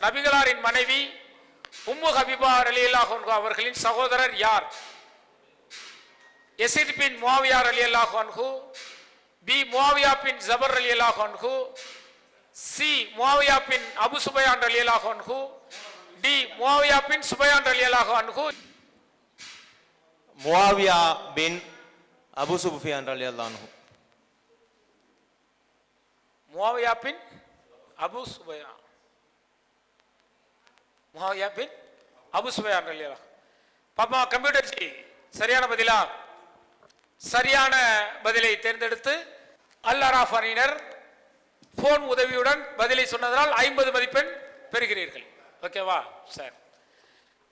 Speaker 2: நபிகளாரின் மனைவி உம்மு ஹபீபா ரலியல்லாஹு அன்ஹா அவர்களின் சகோதரர் யார்? யஸீத் பின் முஆவியா ரலியல்லாஹு அன்ஹு, பி முஆவியா பின் ஜபர் ரலியல்லாஹு அன்ஹு, சி முஆவியா பின் அபு சுபயான் ரலியல்லாஹு அன்ஹு, டி முஆவியா பின் சுபயான் ரலியல்லாஹு அன்ஹு.
Speaker 9: முஆவியா பின் அபு சுஃபியான் ரலியல்லாஹு அன்ஹு.
Speaker 2: முஆவியா பின் அபு சுபயான், முஆவியா பின் அபு சுபயான் ரலியல்லாஹு. பாப்பா கம்ப்யூட்டர் ஜி சரியான பதிலா? சரியான பதிலை தேர்ந்தெடுத்து அல் அராஃப் அணியினர் போன் உதவியுடன் பதிலை சொன்னதால் 50 மதிப்பெண் பெறுகிறீர்கள். ஓகேவா சார்?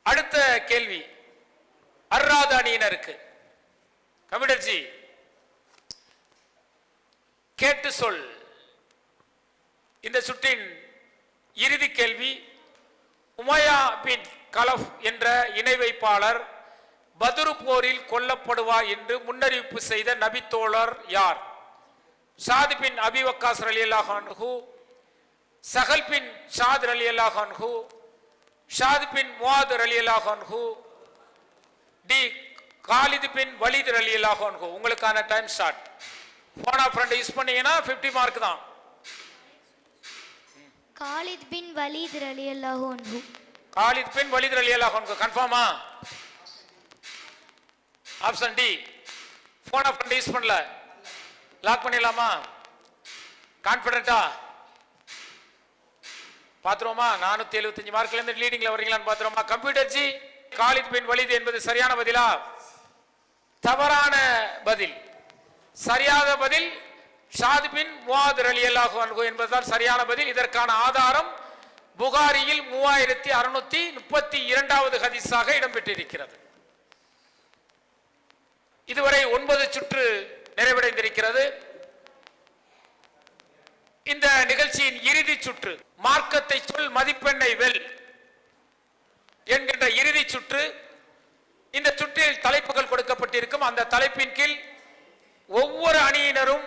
Speaker 2: அடுத்த கேள்வி அர்ராத் அணியினருக்கு. கம்ப்யூட்டர் ஜி கேட்டு சொல். இந்த சுற்றின் இறுதி கேள்வி உமையா பின் கலஃப் என்ற இணை வைப்பாளர் பத்ரு போரில் கொல்லப்படுவார் என்று முன்னறிவிப்பு செய்த நபித்தோழர் யார்? சாத் பின் அபி வக்காஸ் ரலியல்லாஹு அன்ஹு, சஹல் பின் ஷாத் ரலியல்லாஹு அன்ஹு, ஷாத் பின் முஆத் ரலியல்லாஹு அன்ஹு, டி காலித் பின் வலீத் ரலியல்லாஹு அன்ஹு. உங்களுக்கான டைம் ஸ்டார்ட். போனா ஃப்ரெண்ட் யூஸ் பண்ணீங்கன்னா 50 மார்க் தான்.
Speaker 3: காலித் பின் வலீத் ரலியல்லாஹு அன்ஹு.
Speaker 2: காலித் பின் வலீத் ரலியல்லாஹு அன்ஹு கன்ஃபார்மா? Option D. போன ஃப்ரெண்ட் யூஸ் பண்ணல, லாக் பண்ணிடலாமா? கான்ஃபிடென்ட்டா? பாத்துருவோமா? 475 மார்க்ல இருந்து லீடிங்ல வரீங்களான்னு பாத்துருவோமா? கம்ப்யூட்டர் ஜி காலித் பின் வலீத் என்பது சரியான பதிலா? தவறான பதில். சரியான பதில் ஷாத் பின் முஆத் ரலியல்லாஹு அன்ஹு என்பதுதான் சரியான பதில். இதற்கான ஆதாரம் புகாரியில் 3632வது ஹதீஸாக இடம்பெற்றிருக்கிறது. இதுவரை 9 சுற்று நிறைவடைந்திருக்கிறது. இந்த நிகழ்ச்சியின் இறுதி சுற்று மார்க்கத்தை சொல் மதிப்பெண்ணை வெல் என்கின்ற இறுதி சுற்று. இந்த சுற்றில் தலைப்புகள் கொடுக்கப்பட்டிருக்கும். அந்த தலைப்பின் கீழ் ஒவ்வொரு அணியினரும்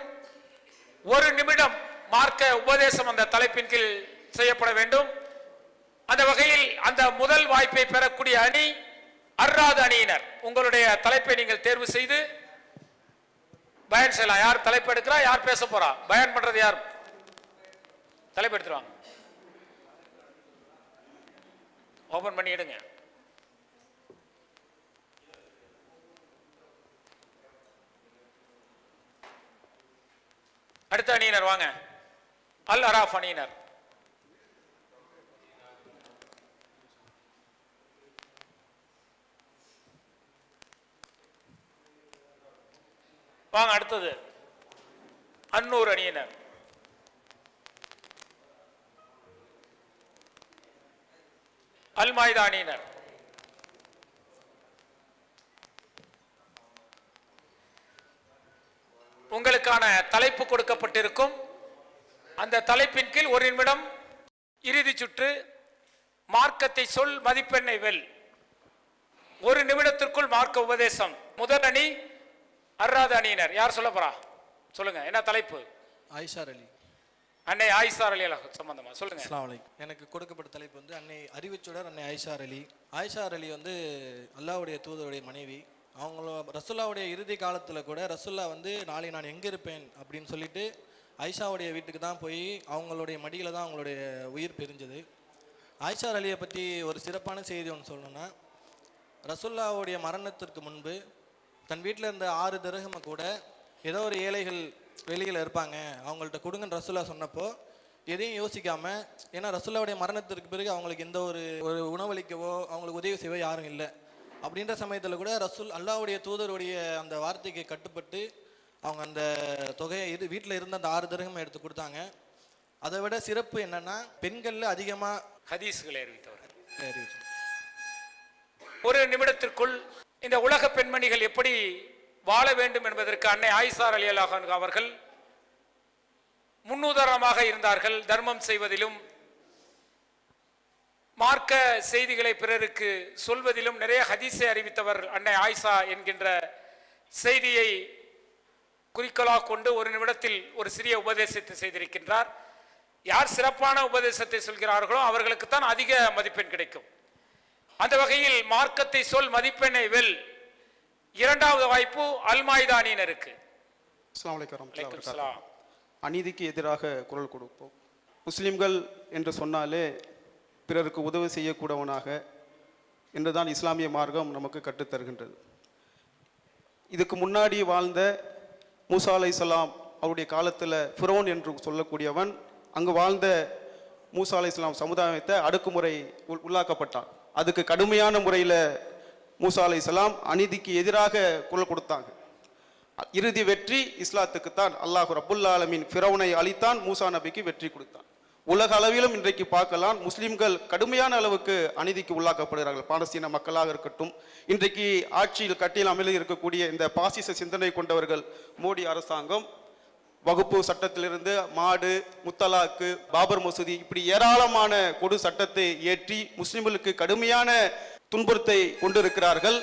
Speaker 2: 1 நிமிடம் மார்க்க உபதேசம் அந்த தலைப்பின் கீழ் செய்யப்பட வேண்டும். அந்த வகையில் அந்த முதல் வாய்ப்பை பெறக்கூடிய அணி அர்ராத் அணியினர். உங்களுடைய தலைப்பை நீங்கள் தேர்வு செய்து பயன் செய்யலாம். யார் தலைப்பு எடுக்கிறா, யார் பேச போறா? பயன் பண்றது யார்? தலைப்பு எடுத்துருவாங்க. ஓபன் பண்ணி எடுங்க. அடுத்த அணியினர் வாங்க. அல் அராஃப் அணியினர். வாங்க. அடுத்தது அன்னூர் அணியினர். அல் மாய்தா அணியினர். உங்களுக்கான தலைப்பு கொடுக்கப்பட்டிருக்கும். அந்த தலைப்பின் கீழ் 1 நிமிடம் இறுதி சுற்று மார்க்கத்தை சொல் மதிப்பெண்ணை வெல். 1 நிமிடத்திற்குள் மார்க்க உபதேசம். முதல் அணி அர்ராத் அணியினர். யார் சொல்ல போறா? சொல்லுங்க. என்ன தலைப்பு?
Speaker 10: ஆயிஷா அலி.
Speaker 2: அன்னை ஆயிஷா அலி சம்பந்தமா சொல்லுங்க.
Speaker 10: அஸ்ஸலாமு அலைக்கும். எனக்கு கொடுக்கப்பட்ட தலைப்பு வந்து அன்னை அறிவுச்சுடர் அன்னை ஆயிஷா அலி. ஆயிஷா அலி வந்து அல்லாஹ்வுடைய தூதருடைய மனைவி. அவங்கள ரசூல்லாவுடைய இறுதி காலத்தில் கூட ரசூல்லா வந்து நாளை நான் எங்கே இருப்பேன் அப்படின்னு சொல்லிட்டு ஆயிஷாவுடைய வீட்டுக்கு தான் போய் அவங்களுடைய மடியில் தான் அவங்களுடைய உயிர் பிரிஞ்சது. ஆயிஷா அலியை பற்றி ஒரு சிறப்பான செய்தி ஒன்று சொல்லணும்னா, ரசூல்லாவுடைய மரணத்திற்கு முன்பு தன் வீட்டில் இருந்த 6 திரகமை கூட ஏதோ ஒரு ஏழைகள் வெளியில் இருப்பாங்க, அவங்கள்ட்ட கொடுங்கன்னு ரசூலா சொன்னப்போ எதையும் யோசிக்காமல், ஏன்னா ரசூலாவுடைய மரணத்திற்கு பிறகு அவங்களுக்கு எந்த ஒரு உணவளிக்கவோ அவங்களுக்கு உதவி செய்வோ யாரும் இல்லை. அப்படின்ற சமயத்தில் கூட அல்லாஹ்வுடைய தூதருடைய அந்த வார்த்தைக்கு கட்டுப்பட்டு அவங்க அந்த தொகையை வீட்டில் இருந்த அந்த 6 திரகம் எடுத்து கொடுத்தாங்க. அதை விட சிறப்பு என்னன்னா, பெண்களில் அதிகமாக
Speaker 2: ஹதீஸ்களை அறிவித்தவர்கள். ஒரு நிமிடத்திற்குள் இந்த உலக பெண்மணிகள் எப்படி வாழ வேண்டும் என்பதற்கு அன்னை ஆயிஷா ரலியல்லாஹு அன்ஹா அவர்கள் முன்னுதாரணமாக இருந்தார்கள். தர்மம் செய்வதிலும் மார்க்க செய்திகளை பிறருக்கு சொல்வதிலும் நிறைய ஹதீஸை அறிவித்தவர் அன்னை ஆயிஷா என்கின்ற செய்தியை குறிக்கோளாக கொண்டு ஒரு நிமிடத்தில் ஒரு சிறிய உபதேசத்தை செய்திருக்கின்றார். யார் சிறப்பான உபதேசத்தை சொல்கிறார்களோ அவர்களுக்கு தான் அதிக மதிப்பெண் கிடைக்கும். அந்த வகையில் மார்க்கத்தை சொல் மதிப்பெண்ணை வெல். இரண்டாவது வாய்ப்பு அல்மாய்தா அணியினருக்கு.
Speaker 4: அஸ்ஸலாமு அலைக்கும். அநீதிக்கு எதிராக குரல் கொடுப்போம். முஸ்லிம்கள் என்று சொன்னாலே பிறருக்கு உதவி செய்யக்கூடவனாக என்றுதான் இஸ்லாமிய மார்க்கம் நமக்கு கற்றுத்தருகின்றது. இதுக்கு முன்னாடி வாழ்ந்த மூசா அலைஹிஸ்ஸலாம் அவருடைய காலத்தில் ஃபிரௌன் என்று சொல்லக்கூடியவன் அங்கு வாழ்ந்த மூசா அலைஹிஸ்ஸலாம் சமுதாயத்தை அடக்குமுறை உள்ளாக்கப்பட்டான். அதுக்கு கடுமையான முறையில் மூசா அலைஹிஸ்ஸலாம் அநீதிக்கு எதிராக குரல் கொடுத்தாங்க. இறுதி வெற்றி இஸ்லாத்துக்குத்தான். அல்லாஹ் ரப்புல் ஆலமீன் ஃபிரௌனை அழித்தான், மூசா நபிக்கு வெற்றி கொடுத்தான். உலக அளவிலும் இன்றைக்கு பார்க்கலாம், முஸ்லிம்கள் கடுமையான அளவுக்கு அநீதிக்கு உள்ளாக்கப்படுகிறார்கள். பாலஸ்தீன மக்களாக இருக்கட்டும், இன்றைக்கு ஆட்சியில் கட்டியில் அமலில் இருக்கக்கூடிய இந்த பாசிச சிந்தனை கொண்டவர்கள் மோடி அரசாங்கம் வகுப்பு சட்டத்திலிருந்து மாடு, முத்தலாக்கு, பாபர் மசூதி இப்படி ஏராளமான கொடு சட்டத்தை ஏற்றி முஸ்லிம்களுக்கு கடுமையான துன்புறுத்தை கொண்டிருக்கிறார்கள்.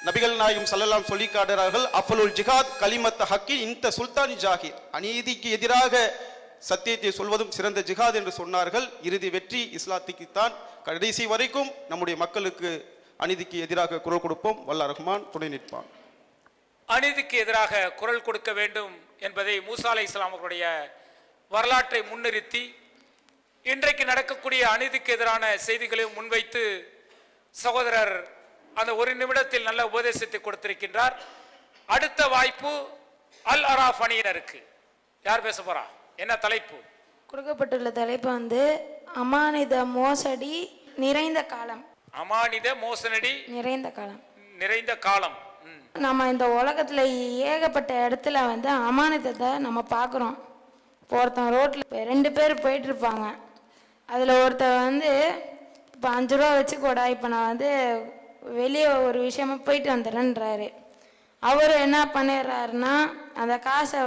Speaker 4: நபிகள் நாயகம் ஸல்லல்லாஹு சொல்லி காட்டுகிறார்கள், அஃபலுல் ஜிஹாத் கலிமத் ஹக்கி இந்த சுல்தானி ஜாஹிர். அநீதிக்கு எதிராக சத்தியத்தை சொல்வதும் சிறந்த ஜிஹாத் என்று சொன்னார்கள். இறுதி வெற்றி இஸ்லாத்துக்குத்தான். கடைசி வரைக்கும் நம்முடைய மக்களுக்கு அநீதிக்கு எதிராக குரல் கொடுப்போம். வல்ல ரஹ்மான் துணை நிற்பான்.
Speaker 2: அநீதிக்கு எதிராக குரல் கொடுக்க வேண்டும் என்பதை மூசா அலைஹிஸ்ஸலாம் அவர்களுடைய வரலாற்றை முன்னிறுத்தி இன்றைக்கு நடக்கக்கூடிய அநீதிக்கு எதிரான செய்திகளை முன்வைத்து சகோதரர் அந்த ஒரு நிமிடத்தில் நல்ல உபதேசத்தை கொடுத்திருக்கின்றார். அடுத்த வாய்ப்பு அல் அராஃப் அணியினருக்கு. யார் பேச போறா? என்ன தலைப்பு
Speaker 3: கொடுக்கப்பட்டுள்ள தலைப்பு அமானித மோசடி நிறைந்த காலம்.
Speaker 2: அமானித மோசடி நிறைந்த காலம்.
Speaker 3: நம்ம இந்த உலகத்துல ஏகப்பட்ட இடத்துல அமானிதத்தை நம்ம பார்க்குறோம். ஒருத்தன் ரோட்ல 2 பேர் போயிட்டு இருப்பாங்க. அதுல ஒருத்தர் இப்போ 5 ரூபா வச்சுக்கூடா, இப்போ நான் வெளியே ஒரு விஷயமா போயிட்டு வந்துடுறேன்றாரு. அவர் என்ன பண்ணிடுறாருன்னா அந்த காசை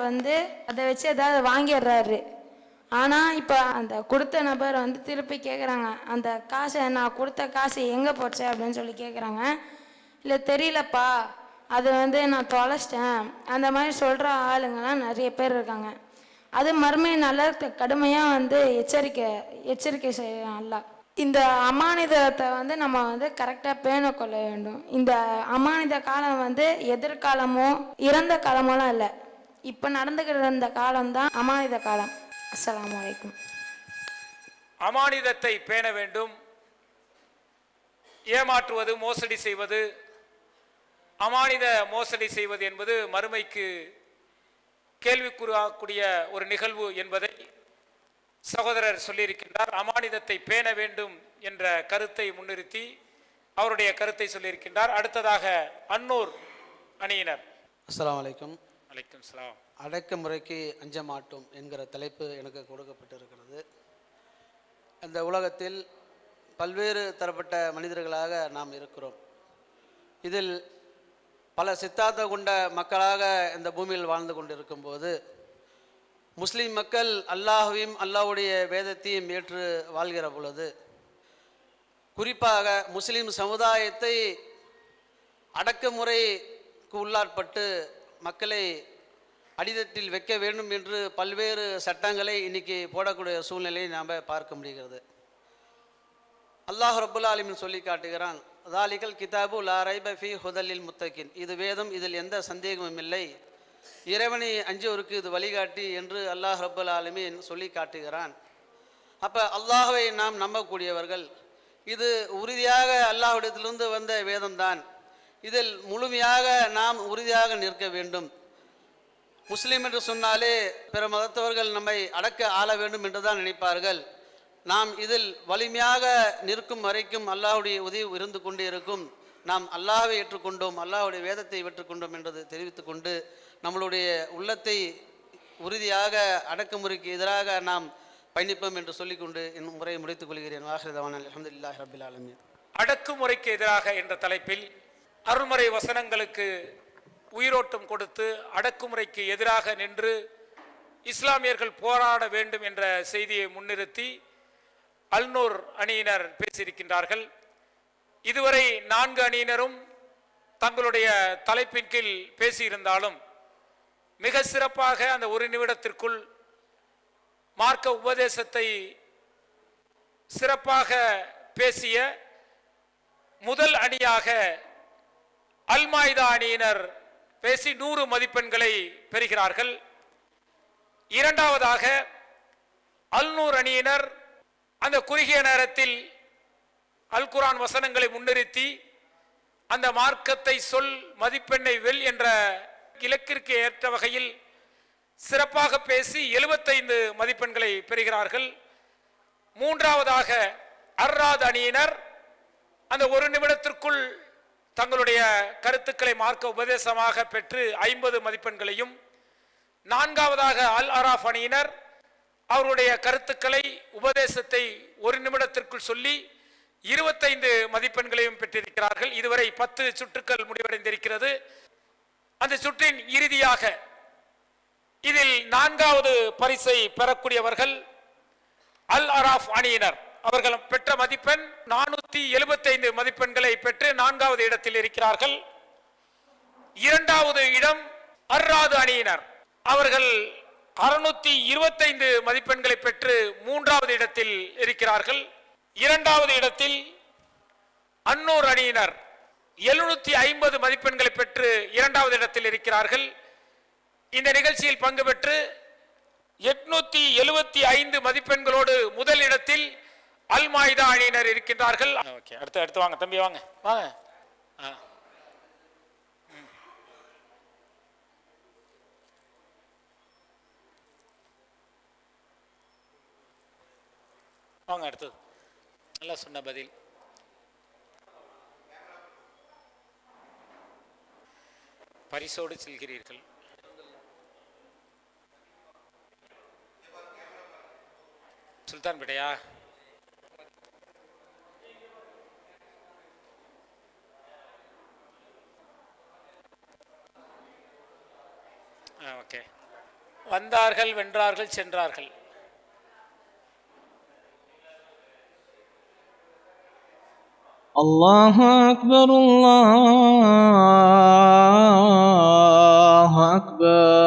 Speaker 3: அதை வச்சு ஏதாவது வாங்கிடுறாரு. ஆனால் இப்போ அந்த கொடுத்த நபர் திருப்பி கேட்குறாங்க, அந்த காசை நான் கொடுத்த காசு எங்கே போச்சு அப்படின்னு சொல்லி கேட்குறாங்க. இல்லை தெரியலப்பா, அது நான் தொலைச்சிட்டேன். அந்த மாதிரி சொல்கிற ஆளுங்கள்லாம் நிறைய பேர் இருக்காங்க. அது மறுமை நல்ல கடுமையாக எச்சரிக்கை செய்யலாம். அல்ல இந்த அமானிதத்தை நம்ம கரெக்டாக பேணக்கொள்ள வேண்டும். இந்த அமானித காலம் எதிர்காலமோ இறந்த காலமோலாம் இல்லை, இப்போ நடந்துக்கிற இந்த காலம்தான் அமானித காலம். அஸ்ஸலாமு அலைக்கும்.
Speaker 2: அமானிதத்தை பேண வேண்டும். ஏமாற்றுவது, மோசடி செய்வது, அமானித மோசடி செய்வது என்பது மறுமைக்கு கேள்விக்குறியாகக்கூடிய ஒரு நிகழ்வு என்பதை சகோதரர் சொல்லியிருக்கின்றார். அமானிதத்தை பேண வேண்டும் என்ற கருத்தை முன்னிறுத்தி அவருடைய கருத்தை சொல்லியிருக்கின்றார். அடுத்ததாக அன்னூர் அணியினர்.
Speaker 11: அஸ்ஸலாமு அலைக்கும்.
Speaker 2: அலைக்கும் ஸலாம்.
Speaker 11: அடக்குமுறைக்கு அஞ்ச மாட்டோம் என்கிற தலைப்பு எனக்கு கொடுக்கப்பட்டிருக்கிறது. இந்த உலகத்தில் பல்வேறு தரப்பட்ட மனிதர்களாக நாம் இருக்கிறோம். இதில் பல சித்தாந்த கொண்ட மக்களாக இந்த பூமியில் வாழ்ந்து கொண்டிருக்கும் போது முஸ்லீம் மக்கள் அல்லாஹ்வையும் அல்லாஹ்வுடைய வேதத்தையும் ஏற்று வாழ்கிற பொழுது, குறிப்பாக முஸ்லீம் சமுதாயத்தை அடக்குமுறைக்கு உள்ளாட்பட்டு மக்களை அடித்தட்டில் வைக்க வேண்டும் என்று பல்வேறு சட்டங்களை இன்னைக்கு போடக்கூடிய சூழ்நிலையை நாம் பார்க்க முடிகிறது. அல்லாஹ் ரப்புல் ஆலமீன் சொல்லி காட்டுகிறான், ஸாலிகல் கிதாபு லா ரைப ஃபீ ஹுதல்லில் முத்தகின். இது வேதம், இதில் எந்த சந்தேகமும் இல்லை, இறைவனை அஞ்சுவோருக்கு இது வழிகாட்டி என்று அல்லாஹ் ரப்புல் ஆலமீன் சொல்லி காட்டுகிறான். அப்போ அல்லாஹ்வை நாம் நம்பக்கூடியவர்கள், இது உறுதியாக அல்லாஹ்விடத்திலிருந்து வந்த வேதம்தான், இதில் முழுமையாக நாம் உறுதியாக நிற்க வேண்டும். முஸ்லீம் என்று சொன்னாலே பிற மதத்தவர்கள் நம்மை அடக்க ஆள வேண்டும் என்று தான் நினைப்பார்கள். நாம் இதில் வலிமையாக நிற்கும் வரைக்கும் அல்லாஹ்வுடைய உதவி இருந்து கொண்டே இருக்கும். நாம் அல்லாஹ்வை ஏற்றுக்கொண்டோம், அல்லாஹ்வுடைய வேதத்தை ஏற்றுக்கொண்டோம் என்பது தெரிவித்து கொண்டு நம்மளுடைய உள்ளத்தை உறுதியாக அடக்குமுறைக்கு எதிராக நாம் பயணிப்போம் என்று சொல்லிக்கொண்டு என் முறையை முடித்துக் கொள்கிறேன். வாஹிரதவான அல்ஹம்துலில்லாஹி ரப்பில் ஆலமீன்.
Speaker 2: அடக்குமுறைக்கு எதிராக என்ற தலைப்பில் அருள்முறை வசனங்களுக்கு உயிரோட்டம் கொடுத்து அடக்குமுறைக்கு எதிராக நின்று இஸ்லாமியர்கள் போராட வேண்டும் என்ற செய்தியை முன்னிறுத்தி அல்நூர் அணியினர் பேசியிருக்கின்றார்கள். இதுவரை 4 அணியினரும் தங்களுடைய தலைப்பின் கீழ் பேசியிருந்தாலும் மிக சிறப்பாக அந்த ஒரு நிமிடத்திற்குள் மார்க்க உபதேசத்தை சிறப்பாக பேசிய முதல் அணியாக அல்மாய்தா அணியினர் பேசி 100 மதிப்பெண்களை பெறுகிறார்கள். இரண்டாவதாக அல்நூர் அணியினர் அந்த குறுகிய நேரத்தில் அல் குர்ஆன் வசனங்களை முன்னிறுத்தி அந்த மார்க்கத்தை சொல் மதிப்பெண்ணை வெல் என்ற இலக்கிற்கு ஏற்ற வகையில் சிறப்பாக பேசி 75 மதிப்பெண்களை பெறுகிறார்கள். மூன்றாவதாக அர்ராத் அணியினர் அந்த ஒரு நிமிடத்திற்குள் தங்களுடைய கருத்துக்களை மார்க்க உபதேசமாக பெற்று 50 மதிப்பெண்களையும், நான்காவதாக அல் அராஃப் அணியினர் அவருடைய கருத்துக்களை உபதேசத்தை ஒரு நிமிடத்திற்குள் சொல்லி 25 மதிப்பெண்களையும் பெற்றிருக்கிறார்கள். இதுவரை 10 சுற்றுக்கள் முடிவடைந்திருக்கிறது. அந்த சுற்றின் இறுதியாக இதில் 4வது பரிசை பெறக்கூடியவர்கள் அல் அராஃப் அணியினர். அவர்கள் பெற்ற மதிப்பெண் 475 மதிப்பெண்களை பெற்று 4வது இடத்தில் இருக்கிறார்கள். 2வது இடம் அர்ராது அணியினர். அவர்கள் 625 மதிப்பெண்களை பெற்று 3வது இடத்தில் இருக்கிறார்கள். 2வது இடத்தில் அன்னூர் அணியினர் 750 மதிப்பெண்களை பெற்று 2வது இடத்தில் இருக்கிறார்கள். இந்த நிகழ்ச்சியில் பங்கு பெற்று 875 மதிப்பெண்களோடு முதல் இடத்தில் அல்மாய்தா அணியினர் இருக்கின்றார்கள். அடுத்து வாங்க தம்பி, வாங்க வாங்க. வாங்க அடுத்தது. நல்லா சொன்ன பதில். பரிசோடு செல்கிறீர்கள். சுல்தான் பேட்டையா? ஓகே. வந்தார்கள், வென்றார்கள், சென்றார்கள்.
Speaker 1: அல்லாஹு அக்பர், அல்லாஹு அக்பர்.